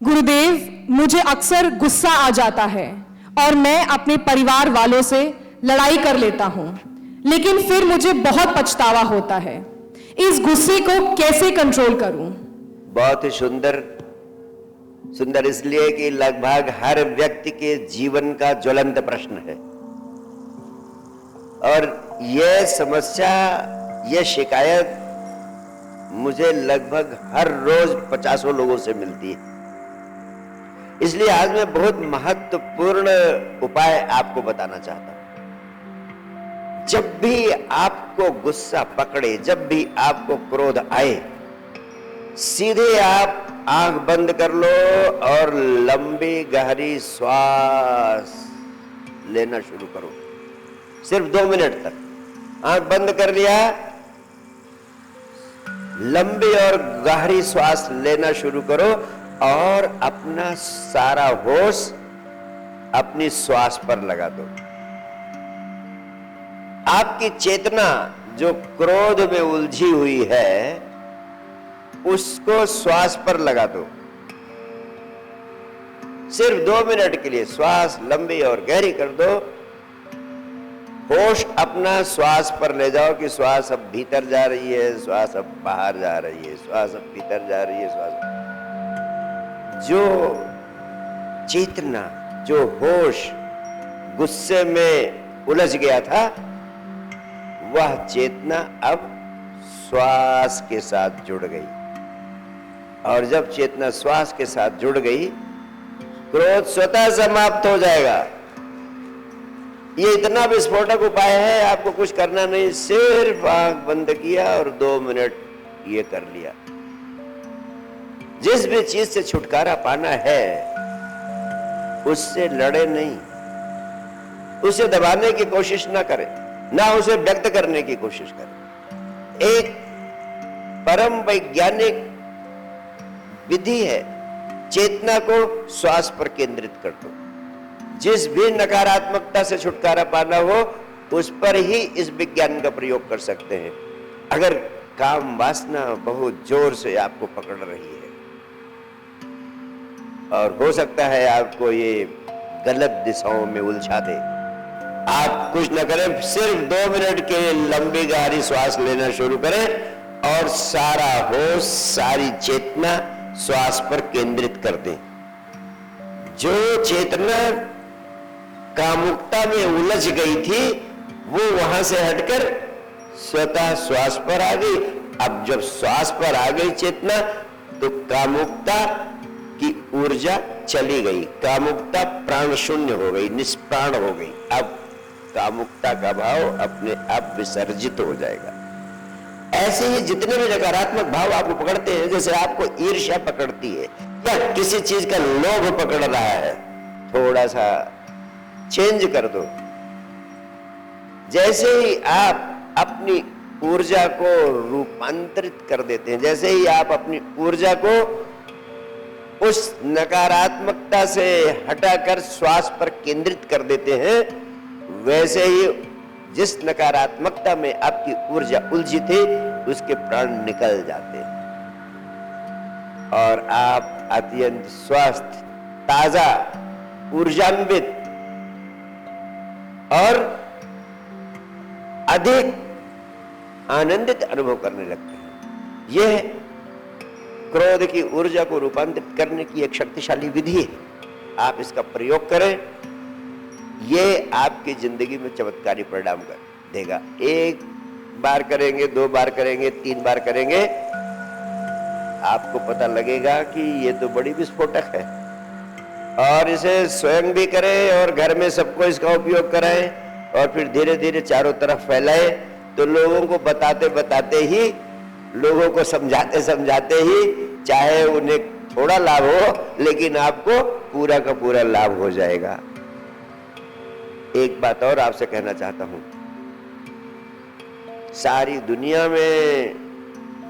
गुरुदेव, मुझे अक्सर गुस्सा आ जाता है और मैं अपने परिवार वालों से लड़ाई कर लेता हूं, लेकिन फिर मुझे बहुत पछतावा होता है। इस गुस्से को कैसे कंट्रोल करूं? बहुत ही सुंदर सुंदर इसलिए कि लगभग हर व्यक्ति के जीवन का ज्वलंत प्रश्न है और यह समस्या, यह शिकायत मुझे लगभग हर रोज 50 लोगों से मिलती है। इसलिए आज मैं बहुत महत्वपूर्ण उपाय आपको बताना चाहता हूं। जब भी आपको गुस्सा पकड़े, जब भी आपको क्रोध आए, सीधे आप आंख बंद कर लो और लंबी गहरी श्वास लेना शुरू करो। सिर्फ 2 मिनट तक आंख बंद कर लिया, लंबी और गहरी श्वास लेना शुरू करो और अपना सारा होश अपनी श्वास पर लगा दो। आपकी चेतना जो क्रोध में उलझी हुई है उसको श्वास पर लगा दो। सिर्फ 2 मिनट के लिए श्वास लंबी और गहरी कर दो। होश अपना श्वास पर ले जाओ कि श्वास अब भीतर जा रही है, श्वास अब बाहर जा रही है, श्वास अब भीतर जा रही है, श्वास। जो चेतना, जो होश गुस्से में उलझ गया था, वह चेतना अब श्वास के साथ जुड़ गई। और जब चेतना श्वास के साथ जुड़ गई, क्रोध स्वतः समाप्त हो जाएगा। ये इतना विस्फोटक उपाय है, आपको कुछ करना नहीं, सिर्फ आंख बंद किया और 2 मिनट ये कर लिया। जिस भी चीज से छुटकारा पाना है उससे लड़े नहीं, उसे दबाने की कोशिश ना करें, ना उसे व्यक्त करने की कोशिश करें। एक परम वैज्ञानिक विधि है, चेतना को श्वास पर केंद्रित कर दो। जिस भी नकारात्मकता से छुटकारा पाना हो उस पर ही इस विज्ञान का प्रयोग कर सकते हैं। अगर काम वासना बहुत जोर से आपको पकड़ रही है और हो सकता है आपको ये गलत दिशाओं में उलझा दे, आप कुछ न करें, सिर्फ 2 मिनट के लंबी गहरी श्वास लेना शुरू करें और सारा होश, सारी चेतना श्वास पर केंद्रित कर दें। जो चेतना कामुकता में उलझ गई थी वो वहां से हटकर स्वतः श्वास पर आ गई। अब जब श्वास पर आ गई चेतना तो कामुकता की ऊर्जा चली गई, कामुकता प्राण शून्य हो गई, निष्प्राण हो गई। अब कामुकता का भाव अपने आप विसर्जित हो जाएगा। ऐसे ही जितने भी नकारात्मक भाव आपको पकड़ते हैं, जैसे आपको ईर्ष्या पकड़ती है या किसी चीज का लोभ पकड़ रहा है, थोड़ा सा चेंज कर दो। जैसे ही आप अपनी ऊर्जा को रूपांतरित कर देते हैं, जैसे ही आप अपनी ऊर्जा को उस नकारात्मकता से हटाकर श्वास पर केंद्रित कर देते हैं, वैसे ही जिस नकारात्मकता में आपकी ऊर्जा उलझी थी उसके प्राण निकल जाते हैं और आप अत्यंत स्वस्थ, ताजा, ऊर्जान्वित और अधिक आनंदित अनुभव करने लगते हैं। यह क्रोध की ऊर्जा को रूपांतरित करने की एक शक्तिशाली विधि है। आप इसका प्रयोग करें, यह आपकी जिंदगी में चमत्कारी परिणाम कर देगा। 1 बार करेंगे, 2 बार करेंगे, 3 बार करेंगे, आपको पता लगेगा कि यह तो बड़ी विस्फोटक है। और इसे स्वयं भी करें और घर में सबको इसका उपयोग कराएं और फिर धीरे धीरे चारों तरफ फैलाएं। तो लोगों को बताते बताते ही, लोगों को समझाते समझाते ही, चाहे उन्हें थोड़ा लाभ हो लेकिन आपको पूरा का पूरा लाभ हो जाएगा। एक बात और आपसे कहना चाहता हूं, सारी दुनिया में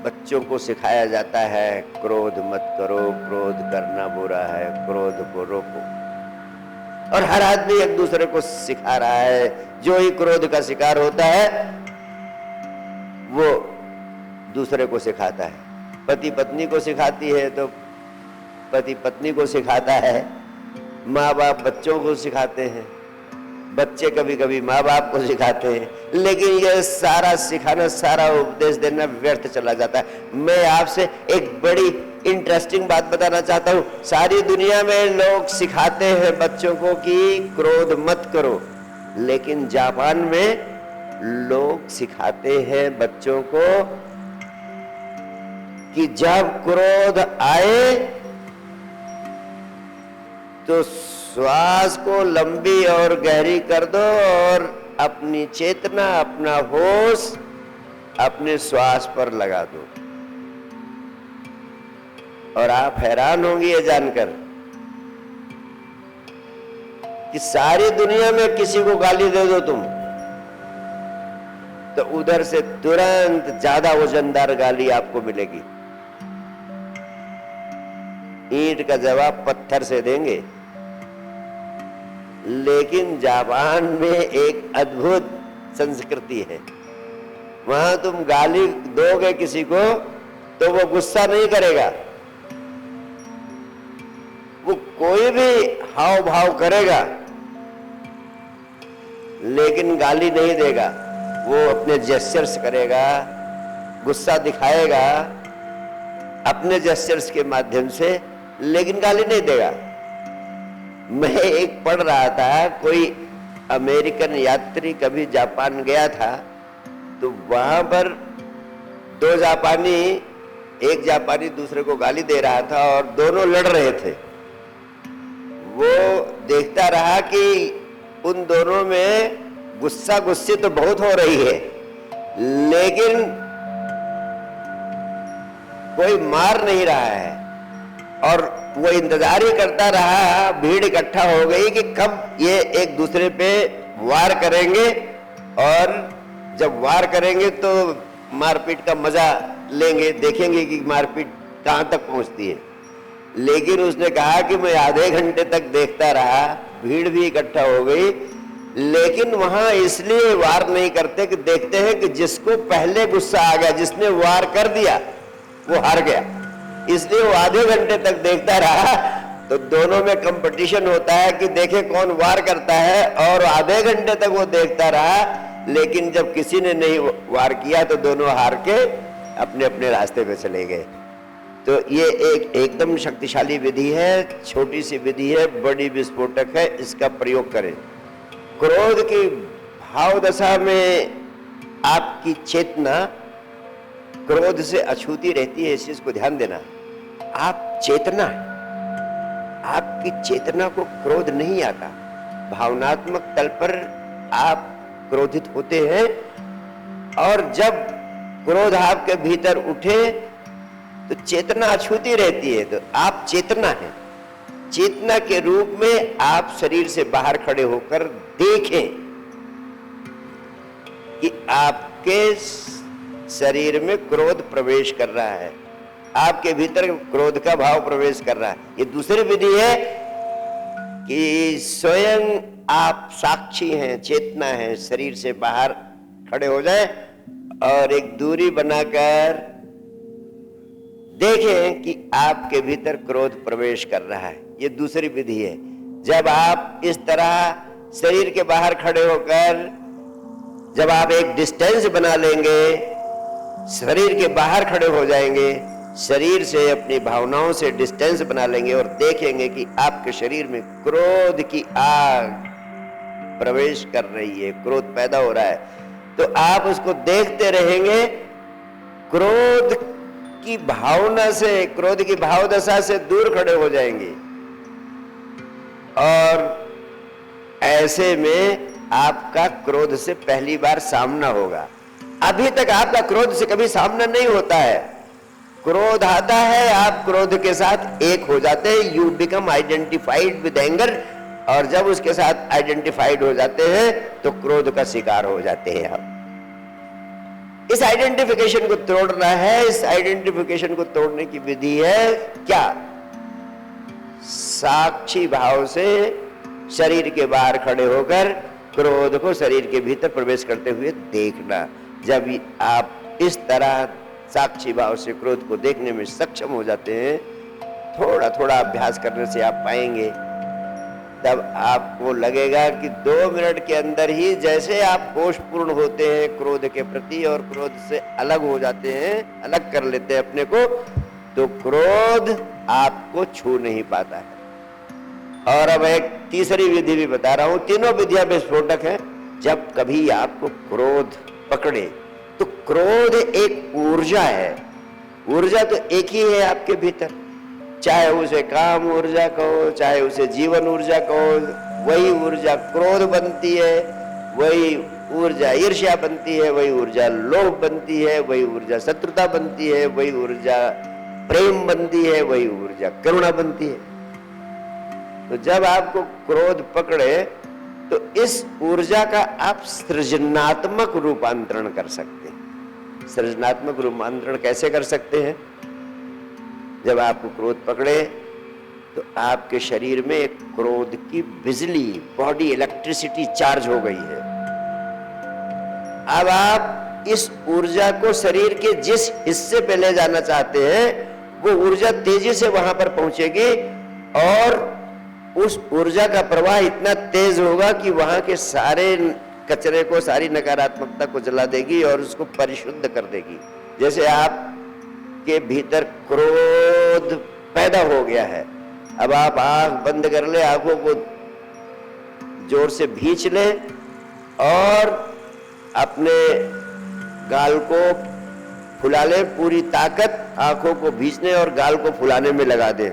बच्चों को सिखाया जाता है क्रोध मत करो, क्रोध करना बुरा है, क्रोध को रोको। और हर आदमी एक दूसरे को सिखा रहा है। जो ही क्रोध का शिकार होता है वो दूसरे को सिखाता है। पति पत्नी को सिखाती है तो पति पत्नी को सिखाता है, माँ बाप बच्चों को सिखाते हैं, बच्चे कभी कभी माँ बाप को सिखाते हैं, लेकिन यह सारा सिखाना, सारा उपदेश देना व्यर्थ चला जाता है। मैं आपसे एक बड़ी इंटरेस्टिंग बात बताना चाहता हूँ। सारी दुनिया में लोग सिखाते हैं बच्चों को कि क्रोध मत करो, लेकिन जापान में लोग सिखाते हैं बच्चों को कि जब क्रोध आए तो श्वास को लंबी और गहरी कर दो और अपनी चेतना, अपना होश अपने श्वास पर लगा दो। और आप हैरान होंगे ये जानकर कि सारी दुनिया में किसी को गाली दे दो तुम, तो उधर से तुरंत ज्यादा वजनदार गाली आपको मिलेगी। ईंट का जवाब पत्थर से देंगे। लेकिन जापान में एक अद्भुत संस्कृति है, वहां तुम गाली दोगे किसी को तो वो गुस्सा नहीं करेगा, वो कोई भी हाव भाव करेगा लेकिन गाली नहीं देगा। वो अपने जेस्चर्स करेगा, गुस्सा दिखाएगा अपने जेस्चर्स के माध्यम से, लेकिन गाली नहीं देगा। मैं एक पढ़ रहा था, कोई अमेरिकन यात्री कभी जापान गया था, तो वहां पर दो जापानी, एक जापानी दूसरे को गाली दे रहा था और दोनों लड़ रहे थे। वो देखता रहा कि उन दोनों में गुस्सा गुस्सी तो बहुत हो रही है, लेकिन कोई मार नहीं रहा है। और वो इंतजार ही करता रहा, भीड़ इकट्ठा हो गई कि कब ये एक दूसरे पे वार करेंगे, और जब वार करेंगे तो मारपीट का मजा लेंगे, देखेंगे कि मारपीट कहां तक पहुंचती है। लेकिन उसने कहा कि मैं आधे घंटे तक देखता रहा, भीड़ भी इकट्ठा हो गई, लेकिन वहां इसलिए वार नहीं करते कि देखते हैं कि जिसको पहले गुस्सा आ गया, जिसने वार कर दिया वो हार गया, इसलिए वो आधे घंटे तक देखता रहा। तो दोनों में कंपटीशन होता है कि देखे कौन वार करता है, और आधे घंटे तक वो देखता रहा, लेकिन जब किसी ने नहीं वार किया तो दोनों हार के अपने अपने रास्ते पे चले गए। तो ये एक एकदम शक्तिशाली विधि है, छोटी सी विधि है, बड़ी विस्फोटक है, इसका प्रयोग करें। क्रोध की भाव दशा में आपकी चेतना क्रोध से अछूती रहती है, इस चीज को ध्यान देना। आप चेतना, आपकी चेतना को क्रोध नहीं आता। भावनात्मक तल पर आप क्रोधित होते हैं, और जब क्रोध आपके भीतर उठे तो चेतना अछूती रहती है। तो आप चेतना है, चेतना के रूप में आप शरीर से बाहर खड़े होकर देखें कि आपके शरीर में क्रोध प्रवेश कर रहा है, आपके भीतर क्रोध का भाव प्रवेश कर रहा है। ये दूसरी विधि है कि स्वयं आप साक्षी हैं, चेतना है, शरीर से बाहर खड़े हो जाएं और एक दूरी बनाकर देखें कि आपके भीतर क्रोध प्रवेश कर रहा है। ये दूसरी विधि है। जब आप इस तरह शरीर के बाहर खड़े होकर, जब आप एक डिस्टेंस बना लेंगे, शरीर के बाहर खड़े हो जाएंगे, शरीर से अपनी भावनाओं से डिस्टेंस बना लेंगे और देखेंगे कि आपके शरीर में क्रोध की आग प्रवेश कर रही है, क्रोध पैदा हो रहा है, तो आप उसको देखते रहेंगे। क्रोध की भावना से, क्रोध की भाव दशा से दूर खड़े हो जाएंगे, और ऐसे में आपका क्रोध से पहली बार सामना होगा। अभी तक आपका क्रोध से कभी सामना नहीं होता है। क्रोध आता है, आप क्रोध के साथ एक हो जाते हैं, you become identified with anger, और जब उसके साथ आइडेंटिफाइड हो जाते हैं तो क्रोध का शिकार हो जाते हैं आप। इस आइडेंटिफिकेशन को तोड़ना है। इस आइडेंटिफिकेशन को तोड़ने की विधि है क्या? साक्षी भाव से शरीर के बाहर खड़े होकर क्रोध को शरीर के भीतर प्रवेश करते हुए देखना। जब आप इस तरह साक्षी भाव से क्रोध को देखने में सक्षम हो जाते हैं थोड़ा थोड़ा अभ्यास करने से आप पाएंगे, तब आपको लगेगा कि 2 मिनट के अंदर ही जैसे आप होशपूर्ण होते हैं क्रोध के प्रति और क्रोध से अलग हो जाते हैं, अलग कर लेते हैं अपने को, तो क्रोध आपको छू नहीं पाता है। और अब एक तीसरी विधि भी बता रहा हूं, तीनों विधियां विस्फोटक हैं। जब कभी आपको क्रोध पकड़े, तो क्रोध एक ऊर्जा है, ऊर्जा तो एक ही है आपके भीतर, चाहे उसे काम ऊर्जा कहो, चाहे उसे जीवन ऊर्जा कहो, वही ऊर्जा क्रोध बनती है, वही ऊर्जा ईर्ष्या बनती है, वही ऊर्जा लोभ बनती है, वही ऊर्जा शत्रुता बनती है, वही ऊर्जा प्रेम बनती है, वही ऊर्जा करुणा बनती है। तो जब आपको क्रोध पकड़े, तो इस ऊर्जा का आप सृजनात्मक रूपांतरण कर सकते हैं। सृजनात्मक रूपांतरण कैसे कर सकते हैं? जब आपको क्रोध पकड़े, तो आपके शरीर में एक क्रोध की बिजली, बॉडी इलेक्ट्रिसिटी चार्ज हो गई है। अब आप इस ऊर्जा को शरीर के जिस हिस्से पे ले जाना चाहते हैं, वो ऊर्जा तेजी से वहां पर पहुंचेगी और उस ऊर्जा का प्रवाह इतना तेज होगा कि वहां के सारे कचरे को, सारी नकारात्मकता को जला देगी और उसको परिशुद्ध कर देगी। जैसे आप के भीतर क्रोध पैदा हो गया है, अब आप आंख बंद कर ले, आंखों को जोर से भींच ले और अपने गाल को फुला ले, पूरी ताकत आंखों को भींचने और गाल को फुलाने में लगा दें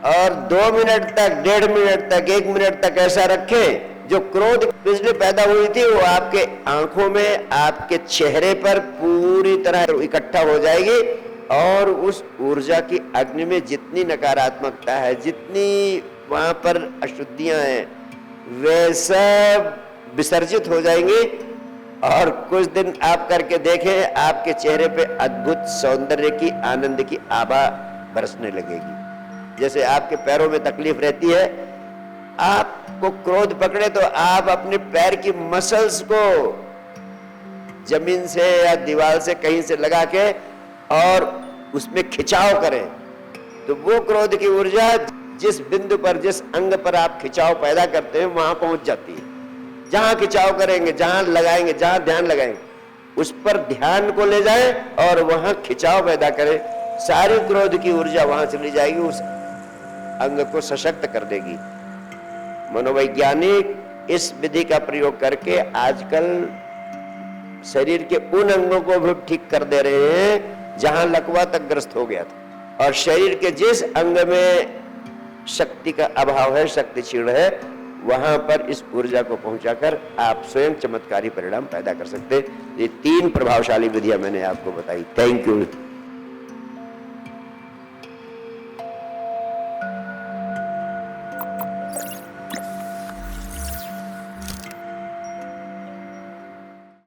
और 2 मिनट तक, 1.5 मिनट तक, 1 मिनट तक ऐसा रखें। जो क्रोध बिजली पैदा हुई थी वो आपके आंखों में, आपके चेहरे पर पूरी तरह इकट्ठा हो जाएगी और उस ऊर्जा की अग्नि में जितनी नकारात्मकता है, जितनी वहां पर अशुद्धियां हैं, वे सब विसर्जित हो जाएंगी और कुछ दिन आप करके देखें, आपके चेहरे पे अद्भुत सौंदर्य की, आनंद की आभा बरसने लगेगी। जैसे आपके पैरों में तकलीफ रहती है, आपको क्रोध पकड़े तो आप अपने पैर की मसल्स को जमीन से या दीवार से कहीं से लगा के और उसमें खिंचाव करें, तो वो क्रोध की ऊर्जा जिस बिंदु पर, जिस अंग पर आप खिंचाव पैदा करते हैं, वहां पहुंच जाती है। जहां खिंचाव करेंगे, जहां लगाएंगे, जहां ध्यान लगाएंगे, उस पर ध्यान को ले जाएं और वहां खिंचाव पैदा करें, सारी क्रोध की ऊर्जा वहां चली जाएगी, उस अंग को सशक्त कर देगी। मनोवैज्ञानिक इस विधि का प्रयोग करके आजकल शरीर के उन अंगों को भी ठीक कर दे रहे हैं जहां लकवा तक ग्रस्त हो गया था, और शरीर के जिस अंग में शक्ति का अभाव है, शक्ति क्षीण है, वहां पर इस ऊर्जा को पहुंचाकर आप स्वयं चमत्कारी परिणाम पैदा कर सकते हैं। ये 3 प्रभावशाली विधियां मैंने आपको बताई। Thank you.